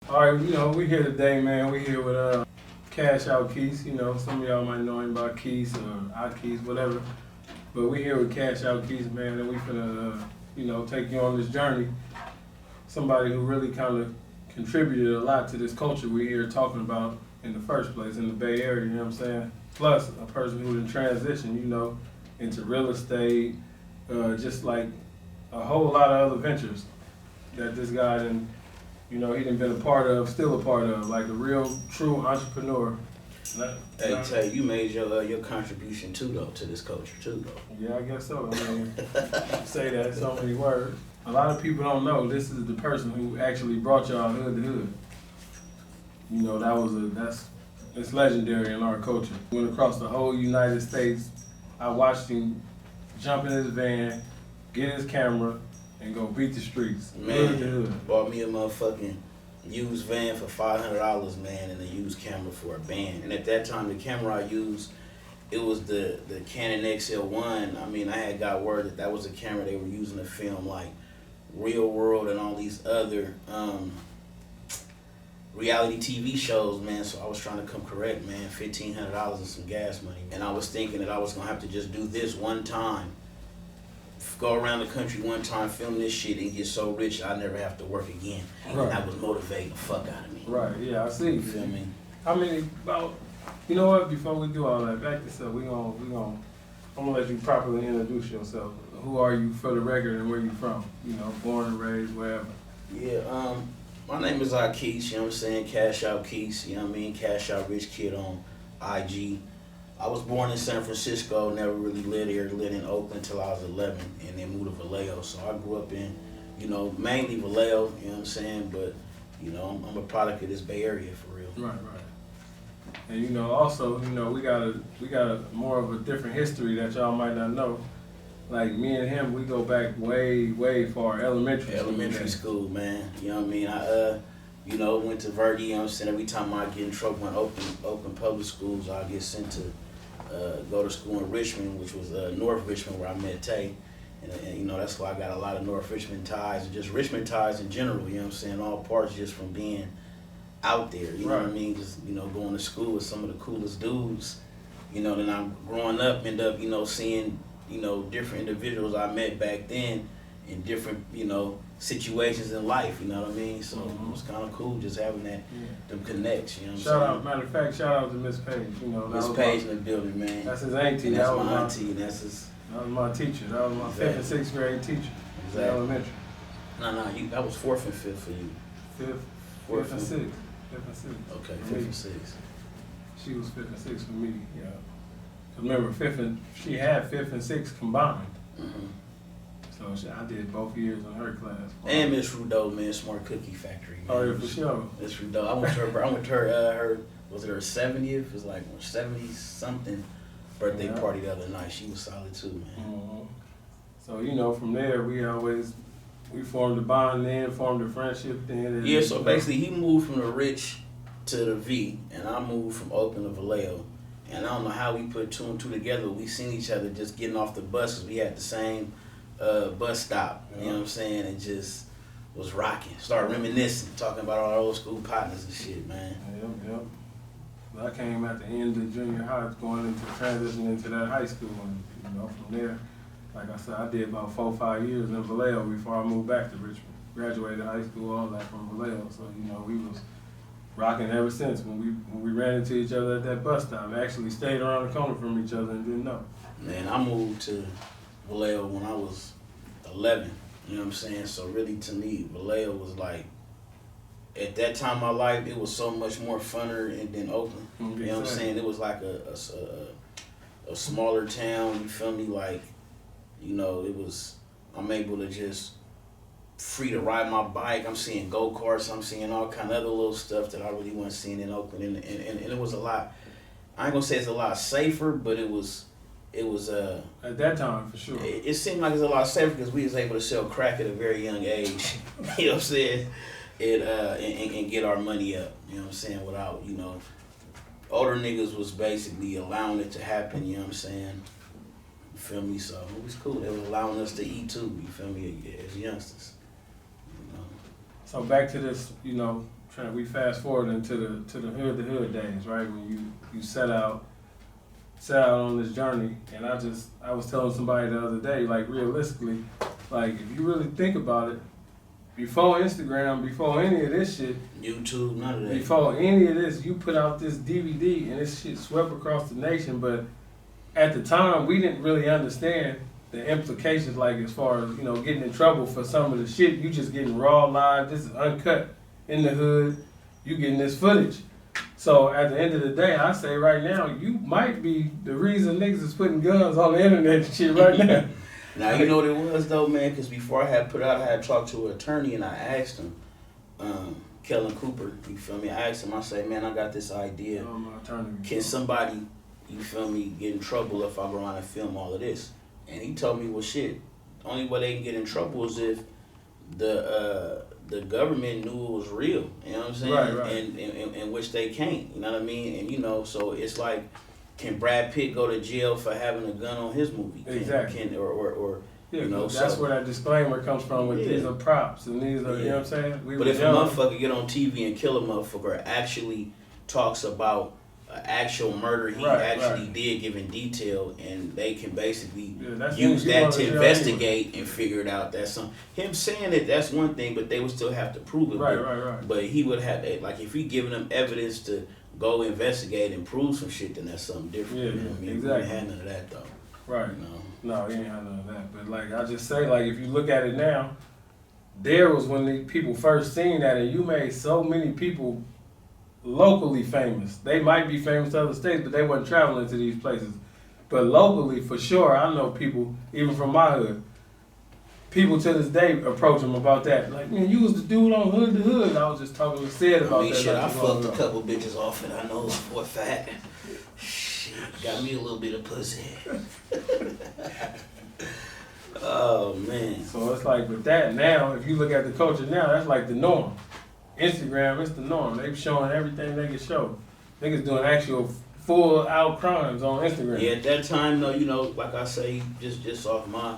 All right, we here today, man. We here with Cash Out Quis. Some of y'all might know him by Quis or Quis, whatever. But we here with Cash Out Quis, man, and we finna, take you on this journey. Somebody who really kind of contributed a lot to this culture we're here talking about in the first place in the Bay Area. You know what I'm saying? Plus, a person who done transitioned, into real estate, just like a whole lot of other ventures that this guy done. He done been a part of, still a part of, like a real, true entrepreneur. Hey, Tay, you made your contribution too, though, to this culture too, though. Yeah, I guess so. Say that in so many words. A lot of people don't know this is the person who actually brought y'all hood to hood. It's legendary in our culture. Went across the whole United States. I watched him jump in his van, get his camera, and go beat the streets. Man, bought me a motherfucking used van for $500, man, and a used camera for a band. And at that time, the camera I used, it was the Canon XL1. I mean, I had got word that was a camera they were using to film like Real World and all these other reality TV shows, man. So I was trying to come correct, man. $1,500 and some gas money. And I was thinking that I was gonna have to just do this one time. Go around the country one time, film this shit, and get so rich I never have to work again. Right. And that was motivating the fuck out of me. Right, yeah, I see. You feel me? You know what, before we do all that, back this up, I'm gonna let you properly introduce yourself. Who are you for the record and where you from? Born and raised, wherever. Yeah, my name is Quis, I'm saying? Cash Out Quis, Cash Out Rich Kid on IG. I was born in San Francisco, never really lived here, lived in Oakland until I was 11, and then moved to Vallejo. So I grew up in, mainly Vallejo, but, I'm a product of this Bay Area for real. Right. And also, we got a more of a different history that y'all might not know. Like me and him, we go back way, way far, elementary school, man. I went to Verdi, every time I get in trouble in Oakland public schools, I get sent to go to school in Richmond, which was North Richmond, where I met Tay. And that's why I got a lot of North Richmond ties, and just Richmond ties in general, all parts just from being out there, you know what I mean? Just, going to school with some of the coolest dudes, then I'm growing up, end up, seeing, different individuals I met back then in different, situations in life, you know what I mean? So it was kind of cool just having them connects, Shout out, matter of fact, shout out to Miss Page, Miss Page in the building, man. That's his auntie. That's my auntie, and that's his... That was my teacher. That was my 5th and 6th grade teacher. Exactly. Elementary. That was 4th and 5th for you. 5th and 6th. 5th and 6th. Okay, 5th and 6th. She was 5th and 6th for me, yeah. Remember, she had 5th and 6th combined. Mm-hmm. So I did both years in her class. And Miss Rudeau, man, Smart Cookie Factory. Man. Oh, yeah, for sure. Miss Rudeau. I went to her, was it her 70th? It was like 70-something birthday party the other night. She was solid too, man. Mm-hmm. So, from there, we formed a bond then, formed a friendship then. Yeah, so basically he moved from the Rich to the V, and I moved from Oakland to Vallejo. And I don't know how we put two and two together. We seen each other just getting off the bus because we had the same bus stop, you know what I'm saying? And just was rocking. Started reminiscing, talking about our old school partners and shit, man. Yep. I came at the end of junior high, going into transition into that high school, and from there, like I said, I did about 4 or 5 years in Vallejo before I moved back to Richmond. Graduated high school, all that from Vallejo, so we was rocking ever since. When we ran into each other at that bus stop, actually stayed around the corner from each other and didn't know. Man, I moved to Vallejo when I was 11. You know what I'm saying? So really, to me, Vallejo was like, at that time in my life, it was so much more funner than Oakland. You know what I'm saying? It was like a smaller town, you feel me? Like, I'm able to just free to ride my bike. I'm seeing go-karts, I'm seeing all kind of other little stuff that I really wasn't seeing in Oakland. And it was a lot, I ain't gonna say it's a lot safer, but it was at that time, for sure. It seemed like it's a lot safer because we was able to sell crack at a very young age. You know what I'm saying? And get our money up, you know what I'm saying, without, older niggas was basically allowing it to happen, you know what I'm saying? You feel me? So it was cool. They was allowing us to eat too, you feel me, as youngsters. So back to this, we fast forward into the hood days, right? When you set out on this journey, and I was telling somebody the other day, like realistically, like if you really think about it, before Instagram, before any of this shit, YouTube, none of that. Before any of this, you put out this DVD and this shit swept across the nation. But at the time, we didn't really understand the implications, like as far as, you know, getting in trouble for some of the shit. You just getting raw live. This is uncut in the hood. You getting this footage. So at the end of the day, I say right now, you might be the reason niggas is putting guns on the internet and shit right now. Now, you know what it was, though, man? Because before I had put out, I had talked to an attorney, and I asked him, Kellen Cooper, you feel me? I asked him, I said, man, I got this idea. Can somebody, you feel me, get in trouble if I go around and film all of this? And he told me, well, shit, the only way they can get in trouble is if the government knew it was real, you know what I'm saying? Right. And which they can't, you know what I mean? And, you know, so it's like, can Brad Pitt go to jail for having a gun on his movie? Exactly. Or yeah, you know, that's where that disclaimer comes from with these are props and these are, you know what I'm saying? But if a motherfucker get on TV and kill a motherfucker, actually talks about an actual murder he did give in detail, and they can basically use that to investigate and figure it out. That's him saying it, that's one thing, but they would still have to prove it. Right. But he would have to, like, if he giving them evidence to go investigate and prove some shit, then that's something different. Yeah, you know what I mean? exactly. We ain't had none of that though. Right. You know? No, he ain't had none of that. But like I just say, like if you look at it now, there was when the people first seen that, and you made so many people locally famous. They might be famous to other states, but they wasn't traveling to these places. But locally, for sure, I know people, even from my hood, people to this day approach them about that. Like, man, you was the dude on Hood to Hood. I was just talking to Sid about that. Shit, I fucked a couple bitches off, and I know for a fact. Shit, got me a little bit of pussy. Oh, man. So it's like with that now, if you look at the culture now, that's like the norm. Instagram, it's the norm. They showing everything they can show. Niggas doing actual full out crimes on Instagram. Yeah, at that time though, you know, like I say, just off my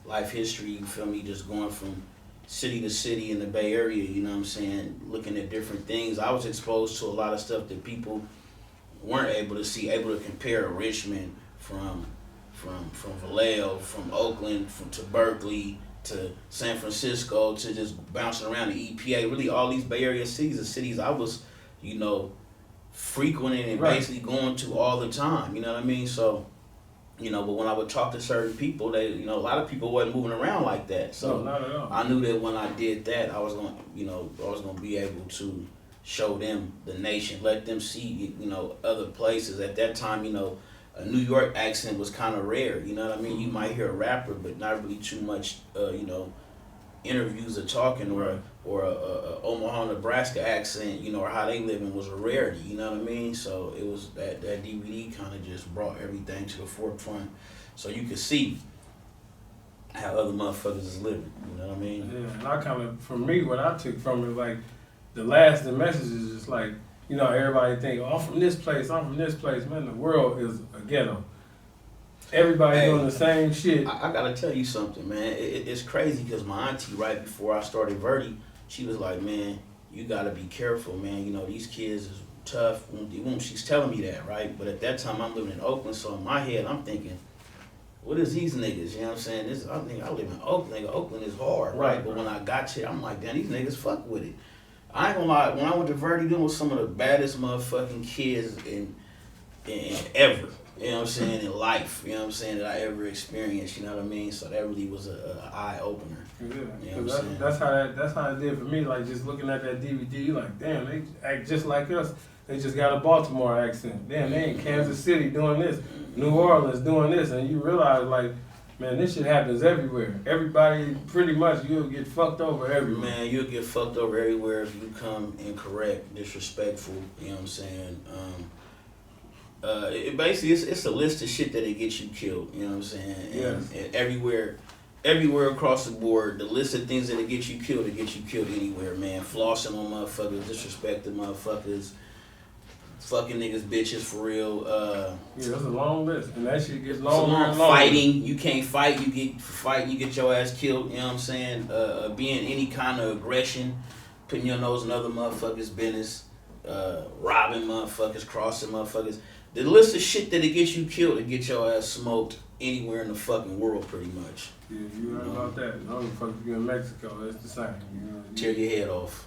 life history, you feel me, just going from city to city in the Bay Area, you know what I'm saying, looking at different things. I was exposed to a lot of stuff that people weren't able to see, able to compare Richmond from Vallejo, from Oakland, to Berkeley, to San Francisco, to just bouncing around the EPA. Really, all these Bay Area cities are cities I was, you know, frequenting and basically going to all the time. You know what I mean? So, you know, but when I would talk to certain people, they, you know, a lot of people wasn't moving around like that. So no, not at all. I knew that when I did that, I was going, you know, I was going to be able to show them the nation, let them see, you know, other places. At that time, you know, a New York accent was kind of rare, you know what I mean? You might hear a rapper, but not really too much, you know, interviews or talking, or a Omaha, Nebraska accent, you know, or how they living was a rarity, you know what I mean? So it was that DVD kind of just brought everything to the forefront, so you could see how other motherfuckers is living, you know what I mean? Yeah, and I kind of, for me, what I took from it, like, the lasting message is just like, you know, everybody think, oh, I'm from this place, man, the world is a ghetto. Everybody doing the same shit. I gotta tell you something, man. It's crazy because my auntie, right before I started Verdi, she was like, man, you gotta be careful, man. You know, these kids is tough. She's telling me that, right? But at that time, I'm living in Oakland, so in my head, I'm thinking, what is these niggas? You know what I'm saying? I think I live in Oakland. Oakland is hard, right? But when I got here, I'm like, damn, these niggas fuck with it. I ain't gonna lie, when I went to Verdi, them was some of the baddest motherfucking kids in ever, you know what I'm saying, in life, you know what I'm saying, that I ever experienced, you know what I mean? So that really was an eye-opener. Yeah, you know what I'm saying? That's how it did for me, like just looking at that DVD, you like, damn, they act just like us. They just got a Baltimore accent. Damn, they in Kansas City doing this, New Orleans doing this, and you realize, like, man, this shit happens everywhere. Everybody, pretty much, you'll get fucked over everywhere. Man, you'll get fucked over everywhere if you come incorrect, disrespectful, you know what I'm saying? Basically, it's a list of shit that'll get you killed, you know what I'm saying? And everywhere across the board, the list of things that'll get you killed anywhere, man. Flossing on motherfuckers, disrespecting motherfuckers, fucking niggas, bitches, for real. Yeah, that's a long list, and that shit gets longer and longer. Fighting, you can't fight, you get your ass killed, you know what I'm saying? Being any kind of aggression, putting your nose in other motherfuckers' business, robbing motherfuckers, crossing motherfuckers. The list of shit that'll get you killed and get your ass smoked anywhere in the fucking world, pretty much. Yeah, you right about that. I don't fuck if you're in Mexico, it's the same. You know, Tear your head off.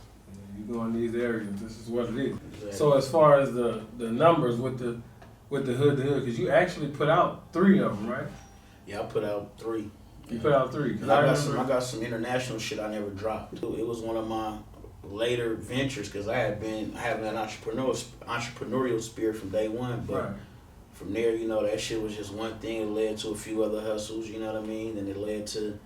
You go in these areas, this is what it is. Exactly. So as far as the numbers with the hood to hood, because you actually put out 3 of them, right? Yeah, I put out 3. You put out 3. And I got some international shit I never dropped. It was one of my later ventures because I have an entrepreneurial spirit from day one. But right. From there, you know, that shit was just one thing. It led to a few other hustles, you know what I mean? And it led to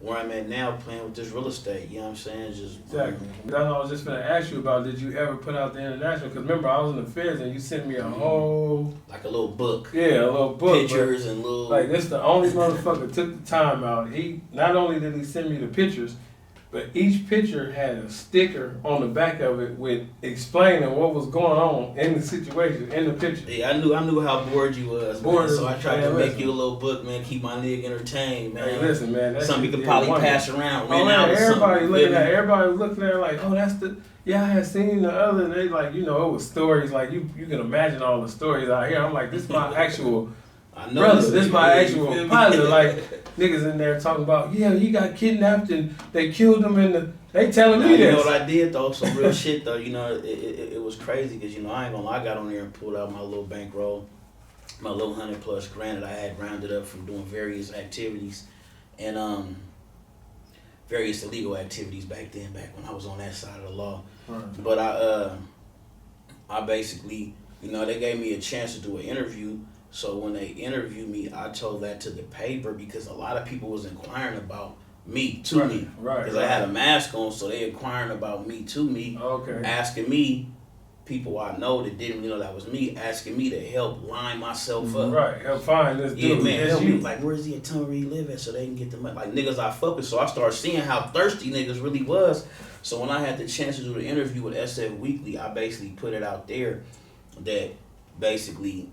where I'm at now, playing with this real estate. You know what I'm saying? Just exactly. That's what I was just gonna ask you about. Did you ever put out the international? Because remember, I was in the feds and you sent me a whole like a little book. Yeah, a little book. Pictures and little. Like this, the only motherfucker took the time out. He not only did he send me the pictures, but each picture had a sticker on the back of it with explaining what was going on in the situation in the picture. Yeah, I knew how bored you was, man. So I tried to make you a little book, man. Keep my nigga entertained, man. Hey, listen, man. Something you could probably pass around. Oh, man, everybody was looking at it like, oh, that's the. Yeah, I had seen the other day, like, you know, it was stories, like, you can imagine all the stories out here. I'm like, this is my actual brother, this is my actual pilot. Like, niggas in there talking about, yeah, he got kidnapped and they killed him in the, they telling me this. You know what I did, though? Some real shit, though. You know, it was crazy because, you know, I ain't gonna lie, I got on there and pulled out my little bankroll, my little $100+ grand that I had rounded up from doing various activities and, various illegal activities back when I was on that side of the law. Right. But I basically, you know, they gave me a chance to do an interview. So when they interviewed me, I told that to the paper because a lot of people was inquiring about me to me. Right. Because I had a mask on, so they inquiring about me to me. Okay. Asking me, people I know that didn't really know that was me, asking me to help line myself up. Right. Help find this dude. Yeah, man. Help me. Like, where's he? Tell me where he live at so they can get the money. Like, niggas I fuck with. So I started seeing how thirsty niggas really was. So when I had the chance to do the interview with SF Weekly, I basically put it out there that basically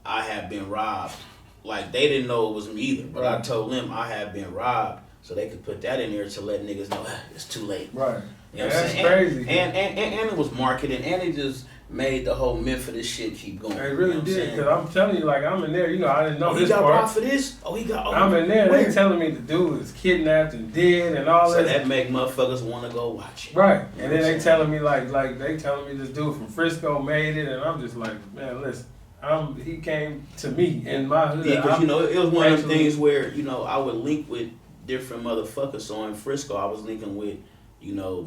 I have been robbed. Like, they didn't know it was me either, but right. I told them I have been robbed so they could put that in there to let niggas know it's too late. Right. You know what I'm saying? Crazy. And it was marketing, and it just made the whole myth of this shit keep going. It really did, because I'm telling you, like, I'm in there, you know, I didn't know this part. He got robbed for this? I'm in there, they telling me the dude is kidnapped and dead and all that. So that make motherfuckers want to go watch it. Right. And then they telling me, like they telling me this dude from Frisco made it, and I'm just like, man, listen. He came to me in my hood. Yeah, because, you know, it was one of the things where, you know, I would link with different motherfuckers. So in Frisco, I was linking with, you know,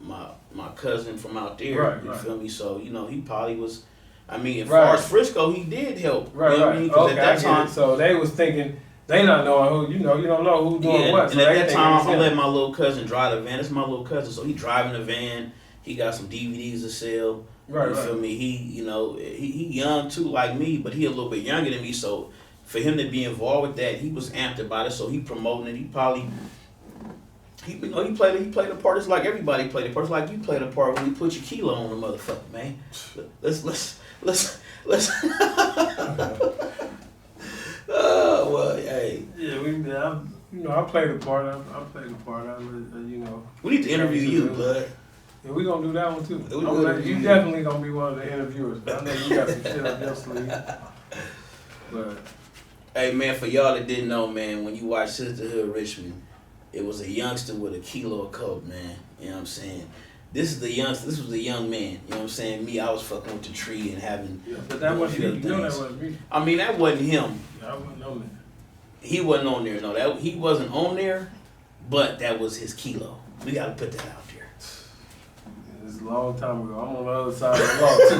my cousin from out there. Right, you feel me? So, you know, he probably was, I mean, as far as Frisco, he did help. Right, you know what I mean? Because at that time, so they was thinking, they not knowing who, you know, you don't know who's doing what. So and at that time, I let my little cousin drive the van. That's my little cousin. So he driving the van. He got some DVDs to sell. Right, you feel me? He, you know, he young too, like me, but he a little bit younger than me. So for him to be involved with that, he was amped about it. So he promoting it. He probably, you know, he played a part. It's like everybody played a part. It's like you played a part when you put your kilo on the motherfucker, man. Let's. Well, hey. Yeah, I played a part. I played a part. You know. We need to interview you, bud. Yeah, we gonna do that one too. You definitely gonna be one of the interviewers. But I know you got some shit up your sleeve. But hey, man, for y'all that didn't know, man, when you watch Sisterhood Richmond, it was a youngster with a kilo of coke, man. You know what I'm saying? This was the young man. You know what I'm saying? Me, I was fucking with the tree and having. Yeah, but that wasn't you. Know that wasn't me. I mean, that wasn't him. Yeah, I wasn't on there. He wasn't on there. No, he wasn't on there, but that was his kilo. We gotta put that out there. It's a long time ago. I'm on the other side of the law too.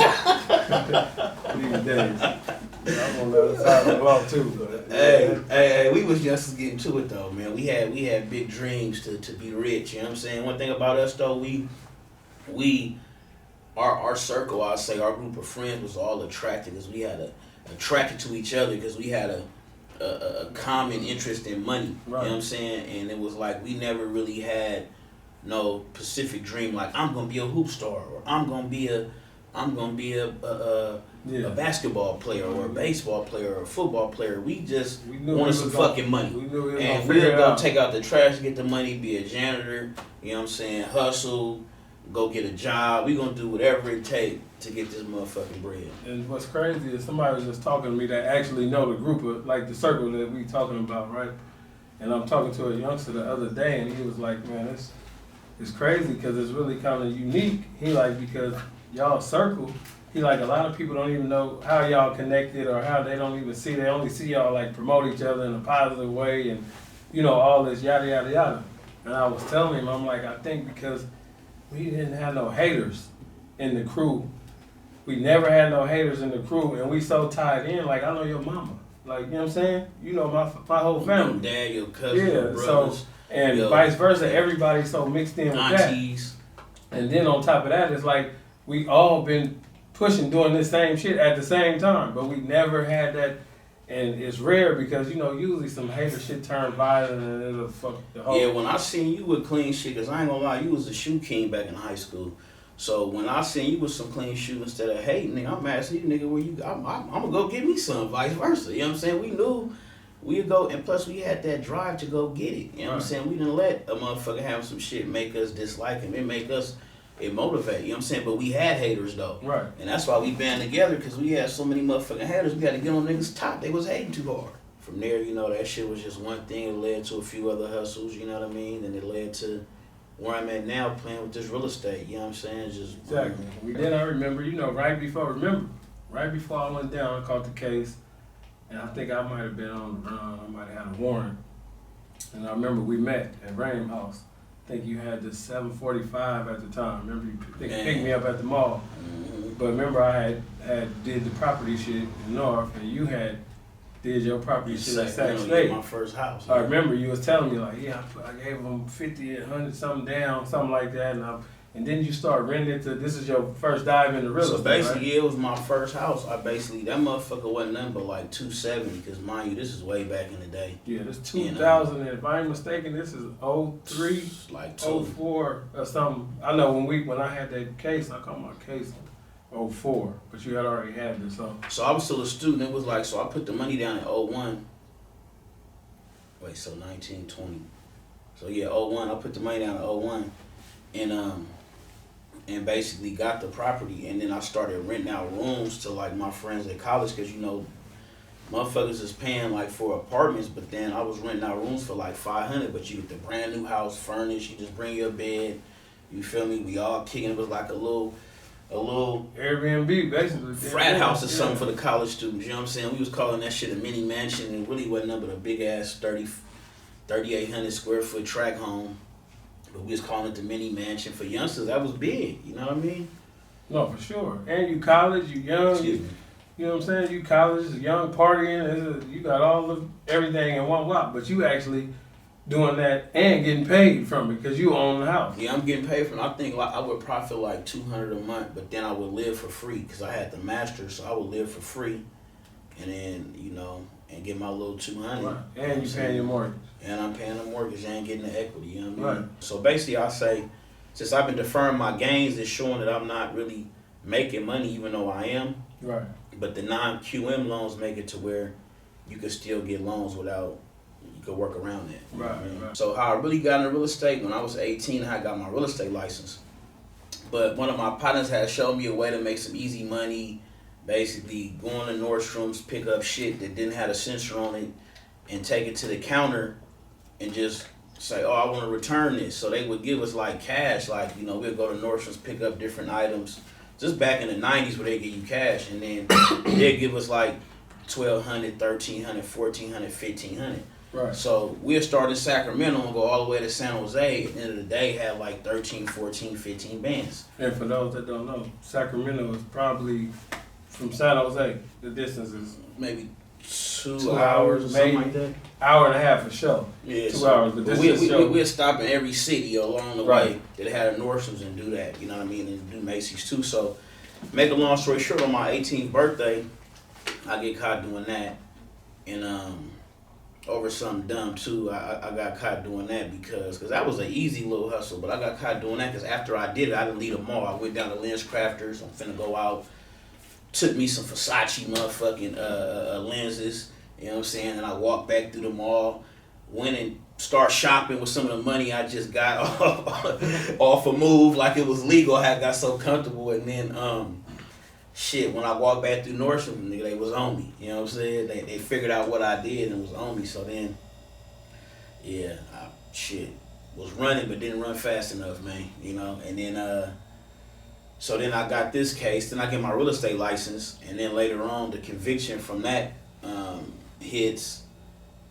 These days. I'm on the other side of the law too. But, hey, we was just getting to it though, man. We had big dreams to be rich. You know what I'm saying? One thing about us though, our circle, I'd say our group of friends was all attracted because we had attracted to each other because we had a common interest in money. Right. You know what I'm saying? And it was like we never really had no specific dream like I'm gonna be a hoop star or I'm gonna be a basketball player or a baseball player or a football player. We just wanted some fucking money. And we were gonna take out the trash to get the money, be a janitor, you know what I'm saying, hustle, go get a job. We gonna do whatever it take to get this motherfucking bread. And what's crazy is somebody was just talking to me that actually know the group of, like the circle that we talking about, right? And I'm talking to a youngster the other day, and he was like, man, it's crazy because it's really kind of unique. He like, because y'all circle, he like, a lot of people don't even know how y'all connected or how they don't even see. They only see y'all like promote each other in a positive way and, you know, all this yada, yada, yada. And I was telling him, I'm like, I think because we didn't have no haters in the crew. We never had no haters in the crew, and we so tied in. Like, I know your mama. Like, you know what I'm saying? You know my whole family. Your dad, your cousin, your brothers. So, and vice versa, everybody's so mixed in with aunties. That. And then on top of that, it's like we all been pushing, doing this same shit at the same time, but we never had that. And it's rare because, you know, usually some hater shit turn violent and it'll fuck the whole. Yeah, when I seen you with clean shit, cause I ain't gonna lie, you was a shoe king back in high school. So when I seen you with some clean shoe instead of hating, nigga, I'm asking you, nigga, where you? I'm gonna go get me some, vice versa. You know what I'm saying? We knew we'd go, and plus we had that drive to go get it. You know what I'm saying? We didn't let a motherfucker have some shit make us dislike him. It motivate. You know what I'm saying? But we had haters though. Right. And that's why we band together, because we had so many motherfucking haters. We had to get on niggas' top. They was hating too hard. From there, you know, that shit was just one thing. It led to a few other hustles, you know what I mean? And it led to where I'm at now, playing with this real estate, you know what I'm saying? Just exactly. Then I remember, you know, right before I went down, I caught the case, and I think I might have been on the run. I might have had a warrant. And I remember we met at Rame House. I think you had the 745 at the time. Remember you picked me up at the mall. Mm-hmm. But remember I had did the property shit in North, and you had did your property shit at Sac State. My first house. I remember you was telling me like, yeah, I gave them 50, 100 something down, something like that, and then you start renting it to. This is your first dive into real estate. So basically, right? It was my first house. That motherfucker wasn't nothing but like 270. Because mind you, this is way back in the day. Yeah, this 2000. If I ain't mistaken, this is 03, like 04 or something. I know when I had that case, I called my case 04, but you had already had this. So I was still a student. It was like, so I put the money down in 01. Wait, so 19, 20. So yeah, 01. I put the money down in 01, and basically got the property, and then I started renting out rooms to like my friends at college, because you know, motherfuckers is paying like for apartments, but then I was renting out rooms for like 500. But you get the brand new house furnished. You just bring your bed. You feel me? We all kicking. It was like a little Airbnb, basically. Frat house or something for the college students, you know what I'm saying? We was calling that shit a mini mansion, and it really wasn't nothing but a big ass 3,800 square foot tract home. But we was calling it the mini mansion. For youngsters, that was big, you know what I mean? No, for sure. And you college, you young, you know what I'm saying? You college, young, partying, you got all of everything in one wop, but you actually doing that and getting paid from it because you own the house. Yeah, I'm getting paid from it. I think like I would profit like $200 a month, but then I would live for free because I had the master, so I would live for free, and then you know, and get my little 200. Right. And you paying your mortgage. And I'm paying the mortgage and getting the equity. You know what I mean? Right. So basically, I say, since I've been deferring my gains, it's showing that I'm not really making money, even though I am. Right. But the non-QM loans make it to where you can still get loans without. You could work around that. Right, right. So how I really got into real estate, when I was 18, I got my real estate license. But one of my partners had showed me a way to make some easy money, basically going to Nordstrom's, pick up shit that didn't have a sensor on it, and take it to the counter and just say, oh, I want to return this. So they would give us like cash, like, you know, we'd go to Nordstrom's, pick up different items, just back in the 90s where they give you cash, and then they'd give us like $1,200, $1,300, $1,400, $1,500. Right. So we'll start in Sacramento and go all the way to San Jose. At the end of the day, had like 13, 14, 15 bands. And for those that don't know, Sacramento is probably from San Jose. The distance is maybe 2 hours or something like that. Hour and a half for sure. Yeah, 2 hours. But we'll stop in every city along the way that had a Nordstrom's and do that. You know what I mean? And do Macy's too. So make a long story short, on my 18th birthday, I get caught doing that. And over something dumb too. I got caught doing that because that was an easy little hustle, but I got caught doing that because after I did it, I didn't leave the mall. I went down to Lens Crafters. I'm finna go out. Took me some Versace motherfucking lenses, you know what I'm saying? And I walked back through the mall, went and start shopping with some of the money I just got off a move like it was legal. I got so comfortable, and then shit, when I walked back through Nordstrom, nigga, they was on me. You know what I'm saying? They figured out what I did and was on me. So then, yeah, shit, was running but didn't run fast enough, man. You know, and then so then I got this case. Then I get my real estate license, and then later on the conviction from that hits,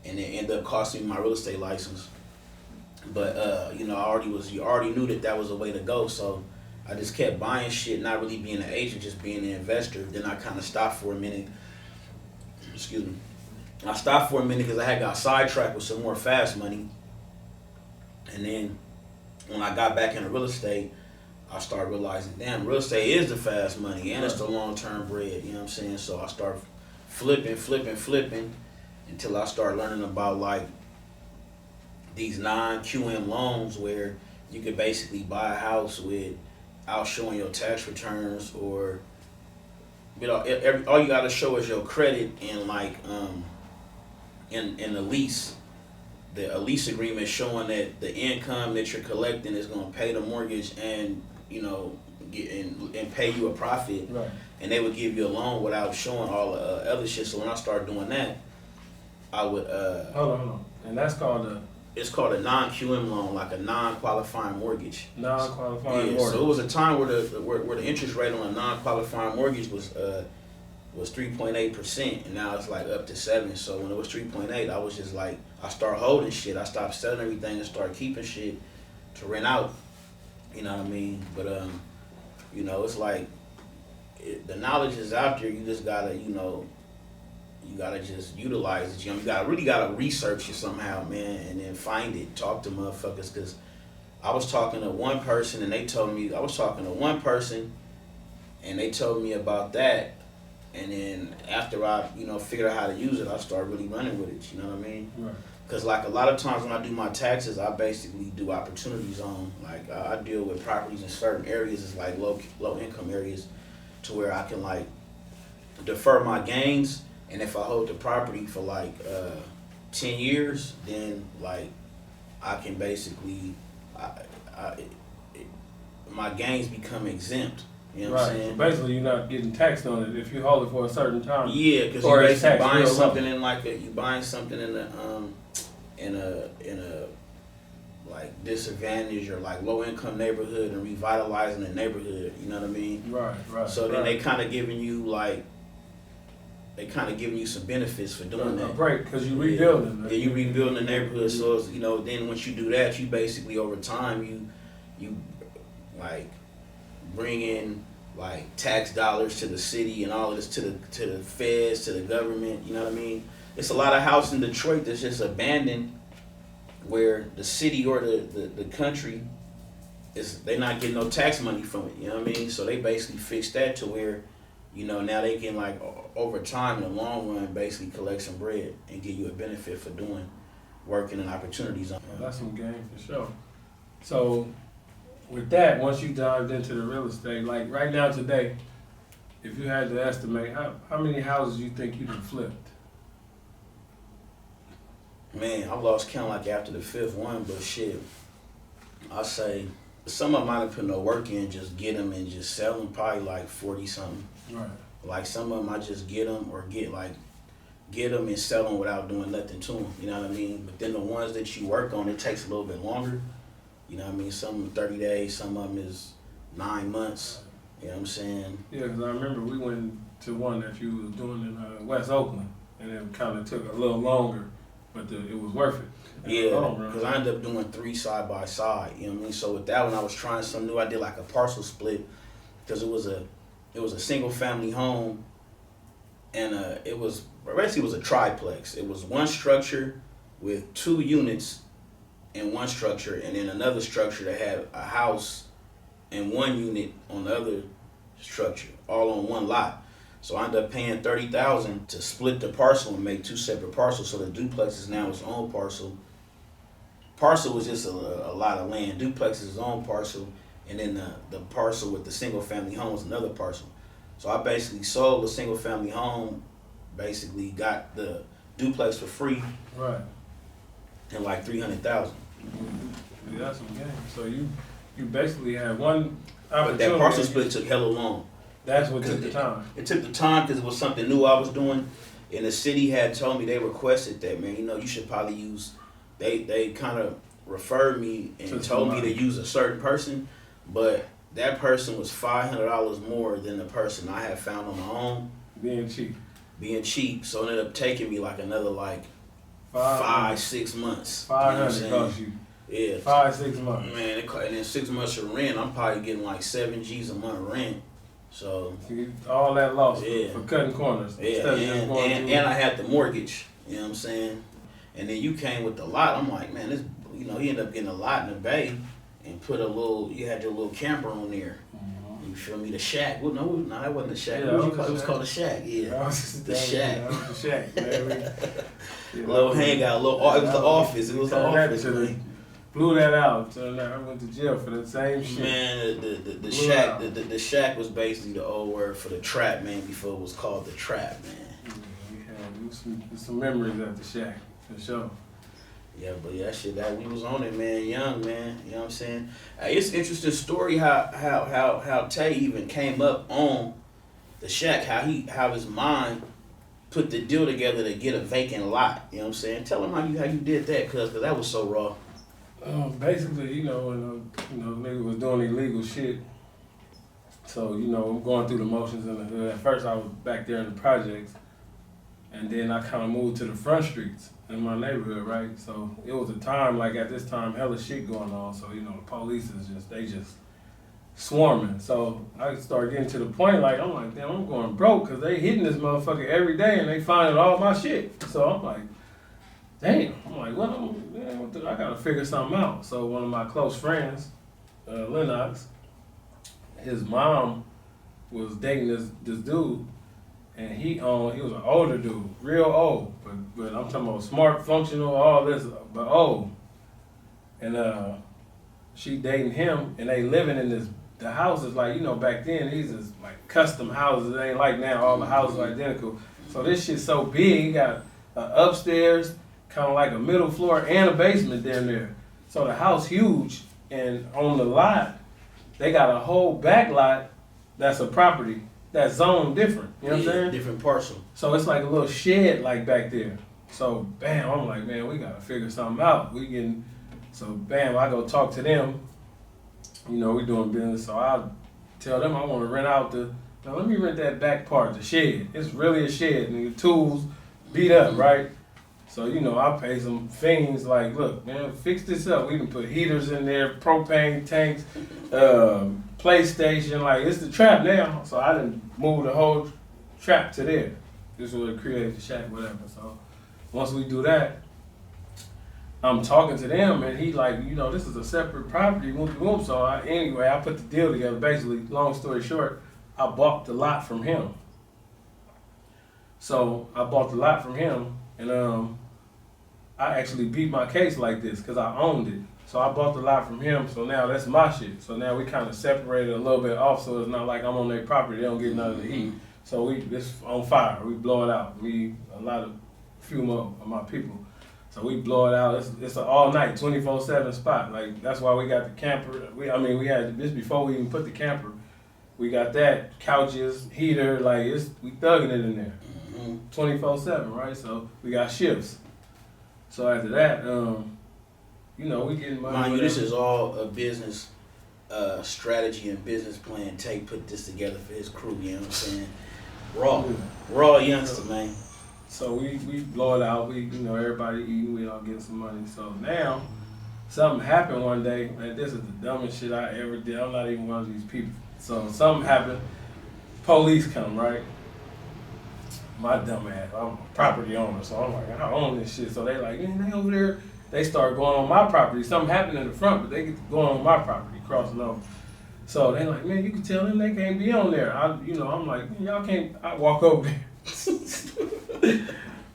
and it ended up costing me my real estate license. But you know, you already knew that was a way to go. So I just kept buying shit, not really being an agent, just being an investor. Then I kind of stopped for a minute. Excuse me. I stopped for a minute because I had got sidetracked with some more fast money. And then when I got back into real estate, I started realizing, damn, real estate is the fast money and it's the long-term bread. You know what I'm saying? So I started flipping until I started learning about like these non-QM loans where you could basically buy a house without showing your tax returns, or you know, all you gotta show is your credit and like in the lease. A lease agreement showing that the income that you're collecting is gonna pay the mortgage and, you know, and pay you a profit. Right. And they would give you a loan without showing all the other shit. So when I started doing that, I would hold on. And that's called it's called a non-QM loan, like a non-qualifying mortgage. Non-qualifying yeah, mortgage. So it was a time where the interest rate on a non-qualifying mortgage was 3.8%, and now it's like up to 7%. So when it was 3.8, I was just like, I started holding shit. I stopped selling everything and started keeping shit to rent out. You know what I mean? But you know, it's like the knowledge is out there. You just gotta, you know, you gotta just utilize it. You know, you really gotta research it somehow, man, and then find it. Talk to motherfuckers, cause I was talking to one person and they told me about that. And then after I, you know, figured out how to use it, I started really running with it. You know what I mean? Right. Cause like a lot of times when I do my taxes, I basically do opportunity zone. Like I deal with properties in certain areas, it's like low income areas, to where I can like defer my gains. And if I hold the property for like 10 years, then like I can basically, my gains become exempt. You know what I'm saying? So basically, you're not getting taxed on it if you hold it for a certain time. Yeah, because you're basically buying something in like you buying something in a like disadvantaged or like low income neighborhood and revitalizing the neighborhood. You know what I mean? Right. So then they kind of giving you like. They kind of giving you some benefits for doing that. Right, because you rebuilding. Yeah, you rebuilding the neighborhood. So it's, you know, then once you do that, you basically over time you like bring in like tax dollars to the city and all of this to the feds, to the government. You know what I mean? It's a lot of houses in Detroit that's just abandoned, where the city or the country they're not getting no tax money from it. You know what I mean? So they basically fixed that to where, you know, now they can like over time in the long run basically collect some bread and give you a benefit for working in opportunities on. That's some game for sure. So with that, once you dived into the real estate, like right now today, if you had to estimate how many houses you think you can flip? Man, I've lost count like after the 5th one, but shit, I say some of them I didn't put no work in, just get them and just sell them, probably like 40 something. Right. Like some of them I just get them or get them and sell them without doing nothing to them. You know what I mean? But then the ones that you work on, it takes a little bit longer. You know what I mean? Some of them 30 days, some of them is 9 months. You know what I'm saying? Yeah, because I remember we went to one that you was doing in West Oakland, and it kind of took a little longer, but it was worth it. Yeah, because I ended up doing 3 side by side. You know what I mean? So with that one, I was trying something new. I did like a parcel split, because it was a single family home, and it was a triplex. It was one structure with 2 units in one structure, and then another structure that had a house and 1 unit on the other structure, all on one lot. So I ended up paying $30,000 to split the parcel and make 2 separate parcels. So the duplex is now its own parcel. Parcel was just a lot of land. Duplex is its own parcel, and then the parcel with the single family home was another parcel. So I basically sold the single family home, basically got the duplex for free. Right. and like 300,000. Yeah, that's some game. So you basically had one But opportunity. that parcel split took hella long. That's what took the time. It took the time because it was something new I was doing, and the city had told me they requested that, man. You know, you should probably use. They kind of referred me and told me to use a certain person, but that person was $500 more than the person I had found on my own. Being cheap, so it ended up taking me like another like 5-6 months. 500 cost you. Yeah. 5-6 months. Man, and then 6 months of rent, I'm probably getting like 7 G's a month rent. So all that loss yeah. for cutting corners. Yeah, and I had the mortgage. You know what I'm saying? And then you came with the lot. I'm like, man, this. You know, he ended up getting a lot in the bay and put a little. You had your little camper on there. You feel me? The shack. Well, no, that wasn't the shack. Yeah, What it was called the shack. Yeah, the shack. That was the shack, man. Little hangout. Little. It was the office. It was the office. Blew that out. So I went to jail for the same shit. Man, the shack. The shack was basically the old word for the trap, man. Before it was called the trap, man. We had some memories at the shack for sure. Yeah, but yeah, shit, that we was on it, man, young, man. You know what I'm saying? It's an interesting story how Tay even came up on the shack, how his mind put the deal together to get a vacant lot. You know what I'm saying? Tell him how you did that, cause that was so raw. Basically, when nigga was doing illegal shit. So I'm going through the motions in the hood. At first, I was back there in the projects, and then I kind of moved to the front streets in my neighborhood, right? So it was a time, like at this time, hella shit going on. So, the police is just swarming. So I started getting to the point, like, I'm like, damn, I'm going broke because they hitting this motherfucker every day and they finding all my shit. So I'm like, damn. I'm like, I gotta figure something out. So one of my close friends, Lennox, his mom was dating this dude. And he was an older dude, real old, but I'm talking about smart, functional, all this, but old. And she dating him, and they living in the houses like, back then, these is like custom houses. It ain't like now, all the houses are identical. So this shit's so big, he got an upstairs, kind of like a middle floor, and a basement down there. So the house huge, and on the lot, they got a whole back lot that's a property. That zone different, you know what I'm saying? Different parcel. So it's like a little shed like back there. So bam, I'm like, man, we gotta figure something out. So bam, I go talk to them. We doing business. So I tell them I want to rent out now let me rent that back part, the shed. It's really a shed, and the tools beat up, right? So I pay some fiends like, look, man, fix this up. We can put heaters in there, propane tanks, PlayStation, like it's the trap now. So I didn't move the whole trap to there. This would create the shack, whatever. So once we do that, I'm talking to them, and he like, this is a separate property, whoop. So anyway, I put the deal together. Basically, long story short, I bought the lot from him. So I bought the lot from him, and I actually beat my case like this because I owned it. So I bought the lot from him, so now that's my shit. So now we kind of separated a little bit off, so it's not like I'm on their property, they don't get none of the heat. So it's on fire, we blow it out. A few more of my people. So we blow it out, it's an all night, 24/7 spot. Like, that's why we got the camper. We had this before we even put the camper. We got that, couches, heater, like we thugging it in there. 24/7, right? So we got shifts. So after that, we getting money. Mind you, this is all a business strategy and business plan. Tay put this together for his crew, you know what I'm saying? Raw youngster, man. So we blow it out. Everybody eating, we all getting some money. So now, something happened one day, and this is the dumbest shit I ever did. I'm not even one of these people. So something happened. Police come, right? My dumb ass, I'm a property owner, so I'm like, I own this shit. So they like, man, they over there. They start going on my property. Something happened in the front, but they get to going on my property, crossing over. So they like, man, you can tell them they can't be on there. I'm like, man, y'all can't. I walk over there.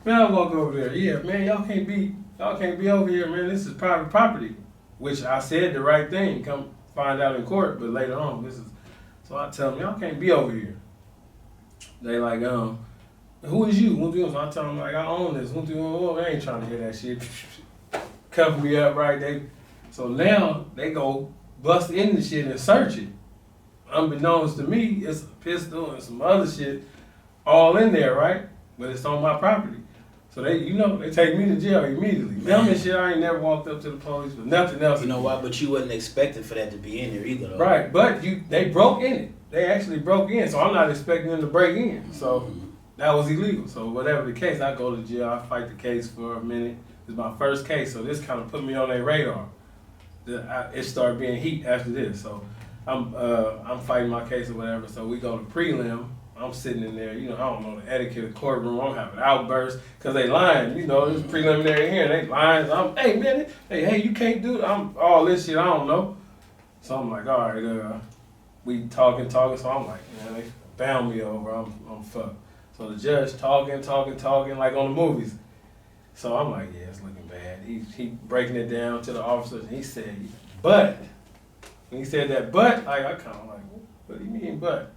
Man, I walk over there. Yeah, man, y'all can't be over here, man. This is private property. Which I said the right thing. Come find out in court, but later on, so I tell them, y'all can't be over here. They like, who is you? So I tell them, like, I own this. They ain't trying to hear that shit. cover me up, right? So now they go bust in the shit and search it. Unbeknownst to me, it's a pistol and some other shit all in there, right? But it's on my property. So they take me to jail immediately. Them and shit, I ain't never walked up to the police with nothing else. You know why? But you wasn't expecting for that to be in there either, though. Right, but they broke in it. They actually broke in, so I'm not expecting them to break in. So that was illegal. So whatever the case, I go to jail. I fight the case for a minute. It's my first case, so this kind of put me on their radar. It started being heat after this. So I'm fighting my case or whatever. So we go to prelim. I'm sitting in there, I don't know the etiquette of the courtroom. I'm having outbursts because they lying. There's preliminary hearing. They lying. Hey man, hey, you can't do it. I'm all this shit. I don't know. So I'm like, all right, we talking. So I'm like, man, they bound me over. I'm fucked. So the judge talking like on the movies. So I'm like, yeah, it's looking bad. He breaking it down to the officers. And he said, but when he said that, but I kind of like, what do you mean, but?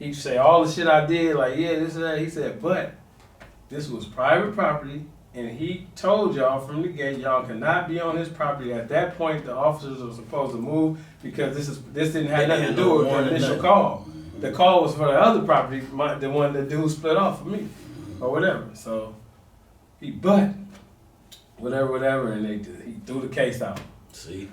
He say all the shit I did, like, yeah, this and that. He said, but this was private property, and he told y'all from the gate, y'all cannot be on his property. At that point, the officers were supposed to move because this didn't have nothing to do with the initial call. The call was for the other property, the one the dude split off for me, or whatever. So whatever, and he threw the case out. See.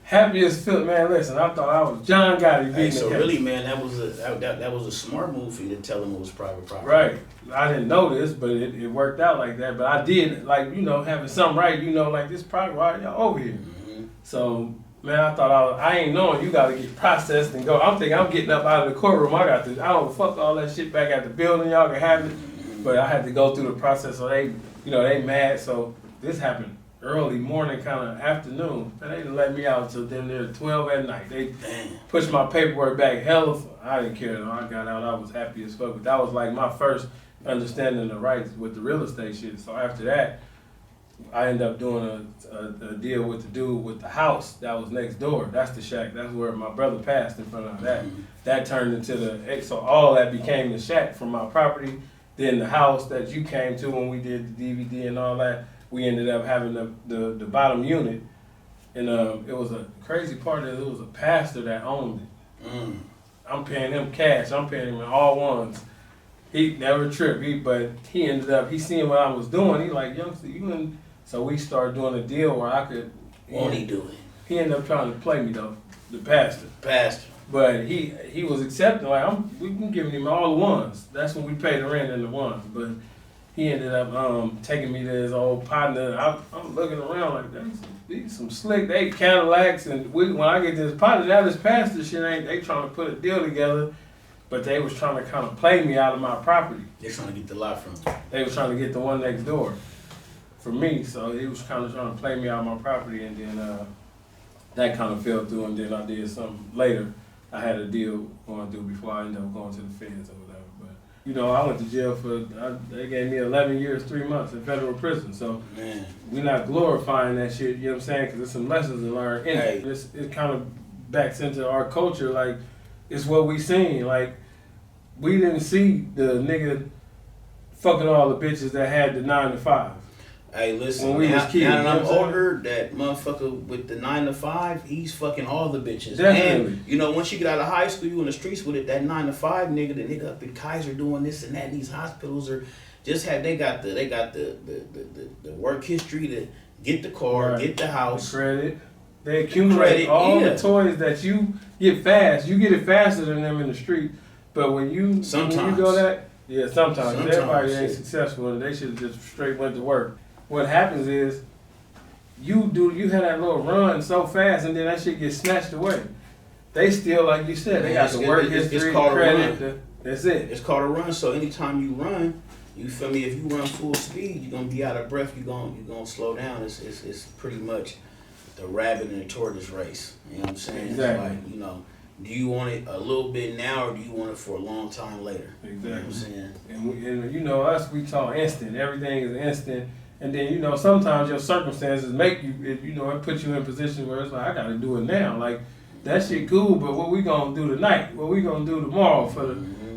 Happy as Phil, man. Listen, I thought I was John Gotti beating so the really, man, that was a smart move for you to tell him it was private property. Right. I didn't know this, but it worked out like that. But I did, like, having something right, like this private, why y'all over here? Mm-hmm. So, man, I thought I ain't knowing you got to get processed and go. I'm thinking I'm getting up out of the courtroom. I don't fuck all that shit back at the building. Y'all can have it. Mm-hmm. But I had to go through the process. So they mad. So this happened early morning, kind of afternoon, and they didn't let me out until then there 12 at night. They pushed my paperwork back. I didn't care though. I got out. I was happy as fuck. But that was like my first understanding the rights with the real estate shit. So after that, I ended up doing a deal with the dude with the house that was next door. That's the shack. That's where my brother passed in front of that. That turned into so all that became the shack from my property. Then the house that you came to when we did the DVD and all that. We ended up having the bottom unit, and it was a crazy part that it was a pastor that owned it. I'm paying him cash. I'm paying him in all ones. He never tripped, but he ended up, he seen what I was doing. He like, youngster, so we started doing a deal where I could. What'd he do? He ended up trying to play me though, the pastor. But he was accepting, like we been giving him all the ones. That's when we paid the rent in the ones, but. He ended up taking me to his old partner. I'm looking around like, these some slick, they Cadillacs, and when I get to this partner, now this pastor shit they trying to put a deal together, but they was trying to kind of play me out of my property. They're trying to get the lot from you. They was trying to get the one next door for me, so he was kind of trying to play me out of my property, and then that kind of fell through, and then I did something later. I had a deal going through before I ended up going to the feds or whatever. I went to jail they gave me 11 years, 3 months in federal prison. So we're not glorifying that shit, you know what I'm saying? Because there's some lessons to learn in it. It kind of backs into our culture, like, it's what we seen. Like, we didn't see the nigga fucking all the bitches that had the 9 to 5. Hey, listen, when we was kids, now that I'm older, that motherfucker with the 9 to 5, he's fucking all the bitches. Definitely. And, once you get out of high school, you in the streets with it, that 9 to 5 nigga, the nigga up in Kaiser doing this and that, and these hospitals are they got the work history to get the car, get the house. The credit. They accumulate all the toys that you get fast. You get it faster than them in the street. But when you go that, sometimes everybody ain't successful and they should have just straight went to work. What happens is you had that little run so fast and then that shit gets snatched away. They still, like you said, they got the work history, credit. That's it. It's called a run. So anytime you run, you feel me? If you run full speed, you're gonna be out of breath. You're gonna slow down. It's pretty much the rabbit and the tortoise race. You know what I'm saying? Exactly. It's like, do you want it a little bit now or do you want it for a long time later? Exactly. You know what I'm saying? And us, we talk instant. Everything is instant. And then, sometimes your circumstances make you, it puts you in a position where it's like, I gotta do it now. Like, that shit cool, but what we gonna do tonight? What we gonna do tomorrow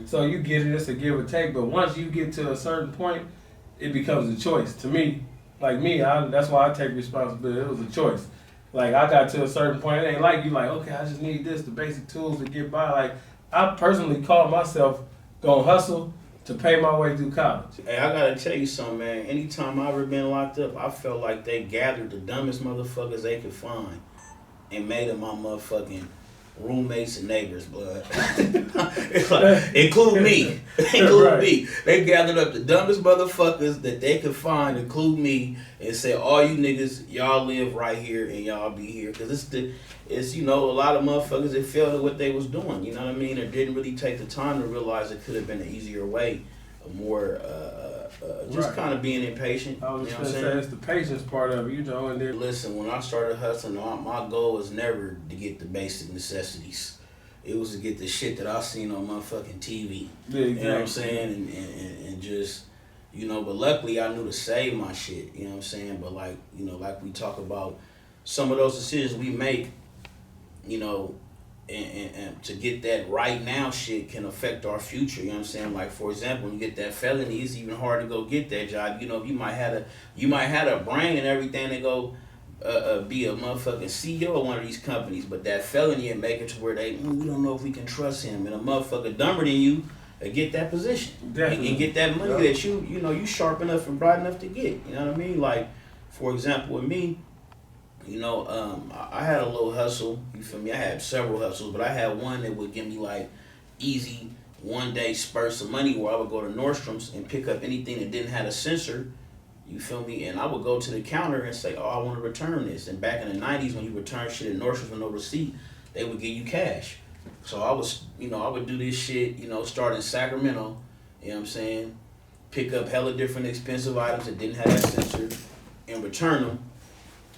so you get it, it's a give or take. But once you get to a certain point, it becomes a choice. To me, like me, that's why I take responsibility. It was a choice. Like I got to a certain point, it ain't like you like, okay, I just need this, the basic tools to get by. Like I personally call myself gonna hustle to pay my way through college. Hey, I gotta tell you something, man. Anytime I ever been locked up, I felt like they gathered the dumbest motherfuckers they could find and made them my motherfucking roommates and neighbors, blood. It's like, include me. Include Right. me. They gathered up the dumbest motherfuckers that they could find, include me, and said, all you niggas, y'all live right here and y'all be here. Because it's, you know, a lot of motherfuckers that failed at what they was doing, you know what I mean? Or didn't really take the time to realize it could have been an easier way, a more, just Right. kind of being impatient. I was You know just what I'm gonna say saying? it's the patience part of it, you know, and then Listen, when I started hustling, my goal was never to get the basic necessities. It was to get the shit that I seen on motherfucking TV. yeah, You know what I'm exactly. saying? And just, you know, but luckily I knew to save my shit. You know what I'm saying? But like, you know, like we talk about some of those decisions we make, you know, and to get that right now shit can affect our future. You know what I'm saying? Like for example, when you get that felony, it's even hard to go get that job. You know, you might have a brain and everything to go be a motherfucking CEO of one of these companies, but that felony and make it to where we don't know if we can trust him, and a motherfucker dumber than you get that position and get that money that you know you sharp enough and bright enough to get. You know what I mean? Like for example, with me. You know, I had a little hustle, you feel me? I had several hustles, but I had one that would give me like easy one-day spurts of money where I would go to Nordstrom's and pick up anything that didn't have a sensor, you feel me? And I would go to the counter and say, oh, I want to return this. And back in the 90s when you return shit at Nordstrom's with no receipt, they would give you cash. So I would do this shit, you know, start in Sacramento, you know what I'm saying? Pick up hella different expensive items that didn't have that sensor and return them.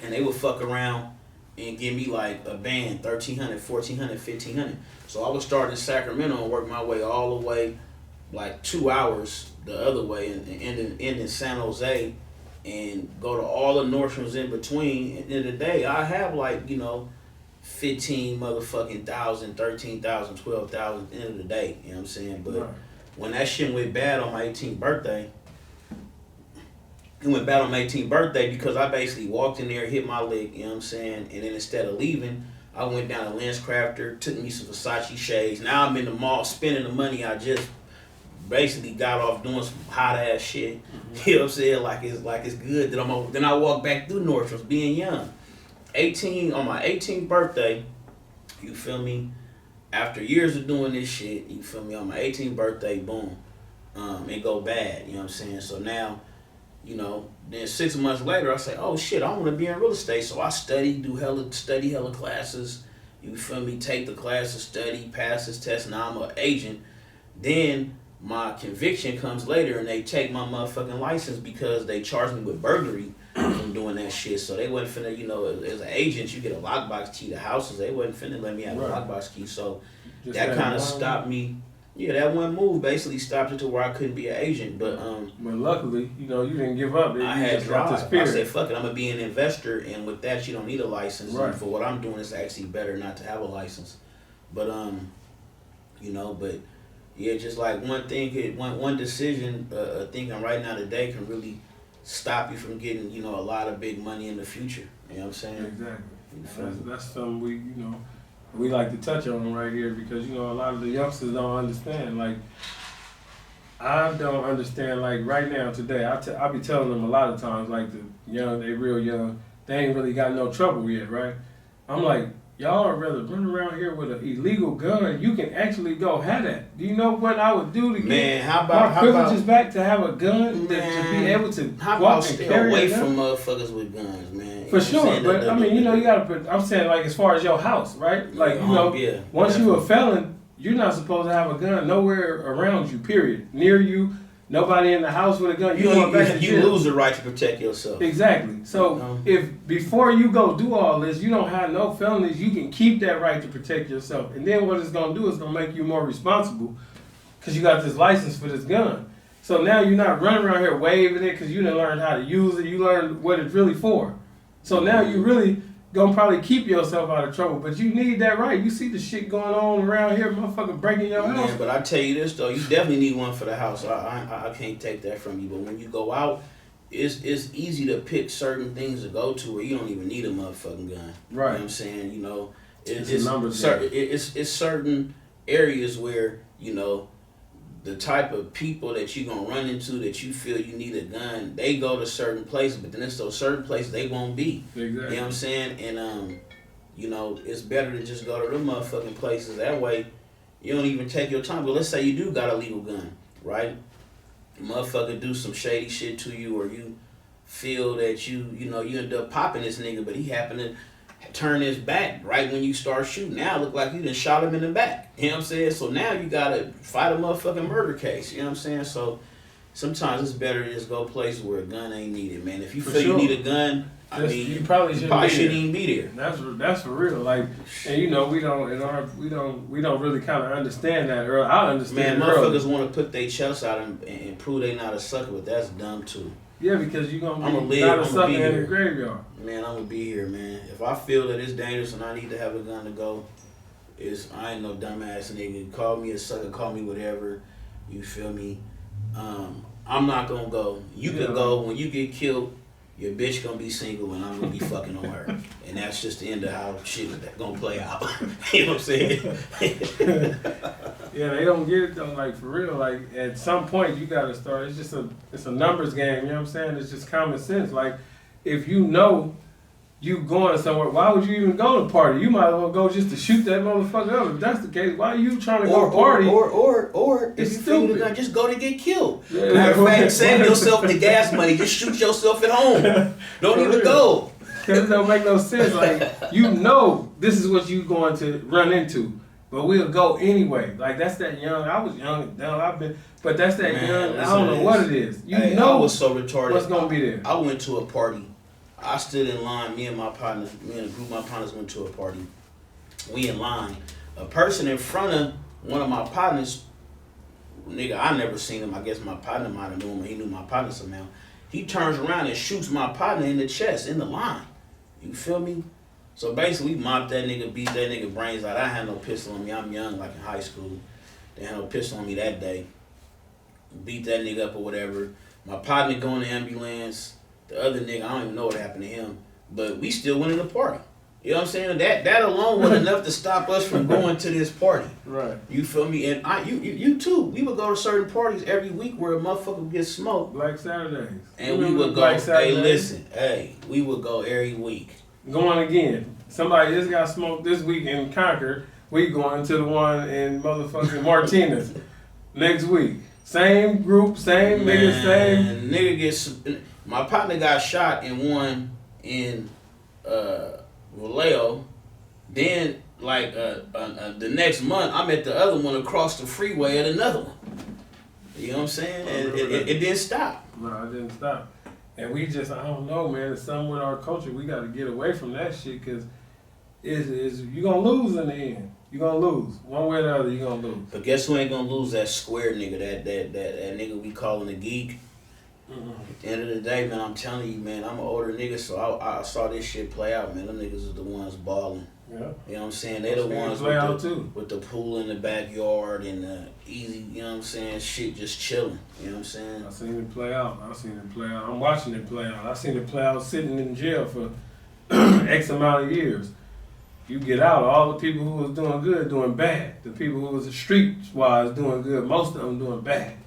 And they would fuck around and give me like a band, $1,300, $1,400, $1,500. So I would start in Sacramento and work my way all the way, like 2 hours the other way, and end in San Jose, and go to all the Nordstroms in between. At the end of the day, I have like, you know, 15 motherfucking thousand, 13,000, 12,000 at the end of the day. You know what I'm saying? But Right. when that shit went bad on my 18th birthday, it went bad on my 18th birthday because I basically walked in there, hit my lick, you know what I'm saying? And then instead of leaving, I went down to LensCrafter, took me some Versace shades. Now I'm in the mall spending the money I just basically got off doing some hot ass shit. Mm-hmm. You know what I'm saying? Like it's good that then I walk back through Nordstrom's being young. On my 18th birthday, you feel me? After years of doing this shit, you feel me? On my 18th birthday, boom, it go bad, you know what I'm saying? So now, you know, then 6 months later, I say, oh shit, I want to be in real estate. So I study hella classes. You feel me? Take the classes, study, pass this test. Now I'm an agent. Then my conviction comes later, and they take my motherfucking license because they charged me with burglary from doing that shit. So they wasn't finna, you know, as an agent, you get a lockbox key to houses. They wasn't finna let me have a lockbox key. So Just that kind of stopped me. Yeah, that one move basically stopped it to where I couldn't be an agent. But luckily, you know, you didn't give up. I had drive. The spirit. I said, fuck it, I'm gonna be an investor, and with that, you don't need a license. Right. And for what I'm doing, it's actually better not to have a license. But you know, but yeah, just like one decision, thinking right now today can really stop you from getting, you know, a lot of big money in the future. You know what I'm saying? Exactly. That's something we like to touch on right here because, you know, a lot of the youngsters don't understand. Like, I don't understand, like, right now, today, I be telling them a lot of times, like, they real young, they ain't really got no trouble yet, right? I'm like, y'all are rather run around here with an illegal gun. You can actually go have that. Do you know what I would do to get my privileges back to have a gun, to be able to go out and stay carry away a gun? from motherfuckers with guns, man? For sure, but I mean, you know, you gotta put, I'm saying, like, as far as your house, right? Like, you know, once you a felon, you're not supposed to have a gun nowhere around you, period. Near you, nobody in the house with a gun. You lose the right to protect yourself. Exactly. So if before you go do all this, you don't have no felonies, you can keep that right to protect yourself. And then what it's gonna do is gonna make you more responsible because you got this license for this gun. So now you're not running around here waving it because you didn't learn how to use it. You learned what it's really for. So now you really gonna probably keep yourself out of trouble, but you need that right. You see the shit going on around here, motherfucker breaking your house. Man, but I tell you this though, you definitely need one for the house. I can't take that from you. But when you go out, it's easy to pick certain things to go to where you don't even need a motherfucking gun. Right. You know what I'm saying? You know, it's certain areas where, you know, the type of people that you're gonna run into that you feel you need a gun, they go to certain places, but then it's those certain places they won't be. Exactly. You know what I'm saying? And you know, it's better to just go to them motherfucking places. That way, you don't even take your time. But let's say you do got a legal gun, right? Motherfucker do some shady shit to you, or you feel that you know, you end up popping this nigga, but he happened to turn his back right when you start shooting. Now it look like you done shot him in the back. You know what I'm saying? So now you gotta fight a motherfucking murder case. You know what I'm saying? So sometimes it's better to just go places where a gun ain't needed, man. If you feel you need a gun, I mean, you probably shouldn't even be there. That's for real. Like, and you know, we don't really kind of understand that. Or I understand. Man, motherfuckers want to put their chests out and prove they not a sucker, but that's dumb too. Yeah, because you're gonna be not a sucker in the graveyard. Man, I'm gonna be here, man. If I feel that it's dangerous and I need to have a gun to go, I ain't no dumbass nigga. Call me a sucker, call me whatever. You feel me? I'm not gonna go. You can go when you get killed. Your bitch gonna be single and I'm gonna be fucking on her. And that's just the end of how shit is gonna play out. You know what I'm saying? Yeah, they don't get it though, like for real. Like at some point you gotta start, it's a numbers game, you know what I'm saying? It's just common sense. Like if you know you going somewhere, why would you even go to party? You might as well go just to shoot that motherfucker up. If that's the case, why are you trying to go party? Or if you feel the gun, just go to get killed. Yeah, matter of fact, save yourself the gas money. Just shoot yourself at home. Don't even go. Because it don't make no sense. Like, you know this is what you going to run into. But we'll go anyway. Like, that's that young. I was young. But that's that young. I don't know what it is. You know I was so retarded. What's going to be there? I went to a party. I stood in line. Me and a group of my partners went to a party. We in line. A person in front of one of my partners, nigga, I never seen him. I guess my partner might have known him. He knew my partner somehow. He turns around and shoots my partner in the chest, in the line. You feel me? So basically, we mopped that nigga, beat that nigga brains out. I had no pistol on me. I'm young, like in high school. They had no pistol on me that day. Beat that nigga up or whatever. My partner go in the ambulance. The other nigga, I don't even know what happened to him. But we still went to the party. You know what I'm saying? That alone was enough to stop us from going to this party. Right. You feel me? And you too. We would go to certain parties every week where a motherfucker would get smoked. Black Saturdays. And we would go, we would go every week. Going again. Somebody just got smoked this week in Concord. We going to the one in motherfucking Martinez next week. Same group, same nigga, same. Nigga gets. My partner got shot in one in Vallejo. Then, like the next month, I'm at the other one across the freeway at another one. You know what I'm saying? And it didn't stop. No, it didn't stop. And we just, I don't know, man. It's something with our culture. We got to get away from that shit because you're going to lose in the end. You're going to lose. One way or the other, you're going to lose. But guess who ain't going to lose? That square nigga, that nigga we calling a geek. Mm-hmm. At the end of the day, man, I'm telling you, man, I'm an older nigga, so I saw this shit play out, man. Them niggas is the ones balling. Yeah. You know what I'm saying? They the ones with the pool in the backyard and the easy, you know what I'm saying, shit just chilling. You know what I'm saying? I seen it play out. I'm watching it play out. I seen it play out sitting in jail for X amount of years. You get out, all the people who was doing good doing bad. The people who was street-wise doing good, most of them doing bad.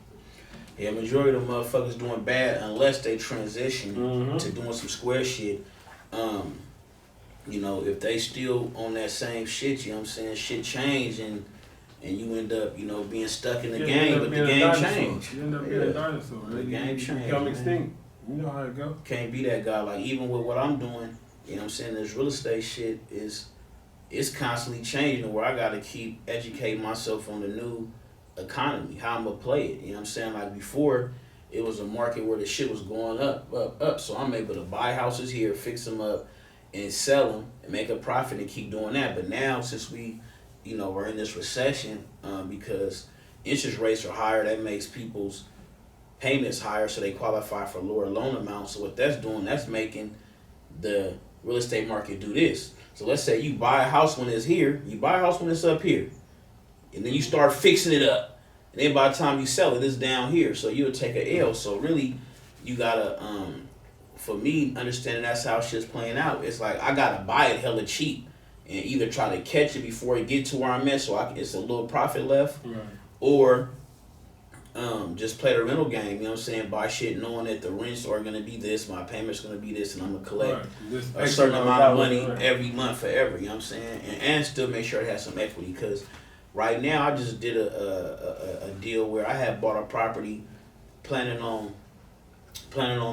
Yeah, majority of the motherfuckers doing bad unless they transition to doing some square shit. You know, if they still on that same shit, you know what I'm saying, shit change and you end up, you know, being stuck in the game, but the game changed. You end up being a dinosaur. The game changed. Become extinct. You know how it go. Can't be that guy. Like, even with what I'm doing, you know what I'm saying, this real estate shit it's constantly changing where I got to keep educating myself on the new economy, how I'm going to play it. You know what I'm saying? Like before, it was a market where the shit was going up. So I'm able to buy houses here, fix them up, and sell them and make a profit and keep doing that. But now, since we, you know, we're in this recession, because interest rates are higher, that makes people's payments higher, so they qualify for lower loan amounts. So what that's doing, that's making the real estate market do this. So let's say you buy a house when it's here, you buy a house when it's up here, and then you start fixing it up. And then by the time you sell it, it's down here. So you'll take an L. So really, you gotta for me understanding that's how shit's playing out. It's like I gotta buy it hella cheap and either try to catch it before it get to where I'm at, so it's a little profit left, Right. or just play the rental game. You know what I'm saying? Buy shit knowing that the rents are gonna be this, my payments gonna be this, and I'm gonna collect a certain amount of money every month forever. You know what I'm saying? And still make sure it has some equity. Cause right now I just did a deal where I had bought a property, planning on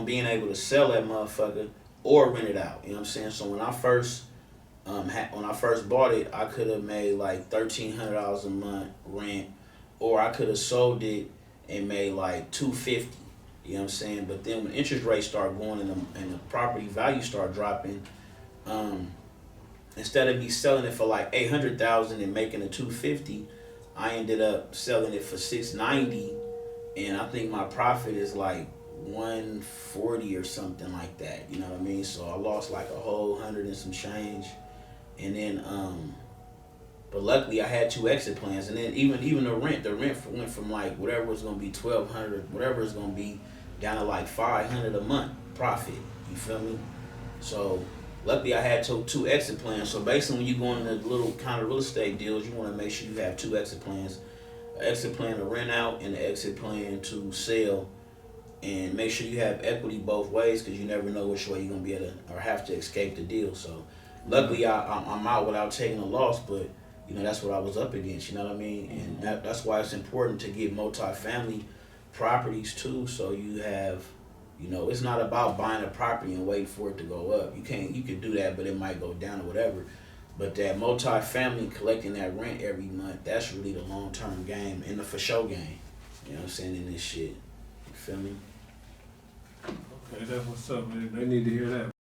being able to sell that motherfucker or rent it out. You know what I'm saying? So when I first bought it, I could have made like $1,300 a month rent, or I could have sold it and made like $250. You know what I'm saying? But then when interest rates start going and the property value start dropping, instead of me selling it for like $800,000 and making a $250, I ended up selling it for $690, and I think my profit is like $140 or something like that. You know what I mean? So I lost like a whole 100 and some change, and then but luckily I had 2 exit plans, and then even the rent went from like whatever was gonna be $1,200, whatever it's gonna be, down to like $500 a month profit. You feel me? So luckily I had 2 exit plans. So basically when you go into little kind of real estate deals, you want to make sure you have 2 exit plans: an exit plan to rent out and an exit plan to sell, and make sure you have equity both ways, because you never know which way you're gonna be able to or have to escape the deal. So luckily I'm out without taking a loss, but you know, that's what I was up against, you know what I mean? And that's why it's important to get multi-family properties too, so you have, you know, it's not about buying a property and waiting for it to go up. You can do that, but it might go down or whatever. But that multi-family, collecting that rent every month, that's really the long-term game and the for sure game. You know what I'm saying, in this shit. You feel me? Okay, that's what's up, man. They need to hear that.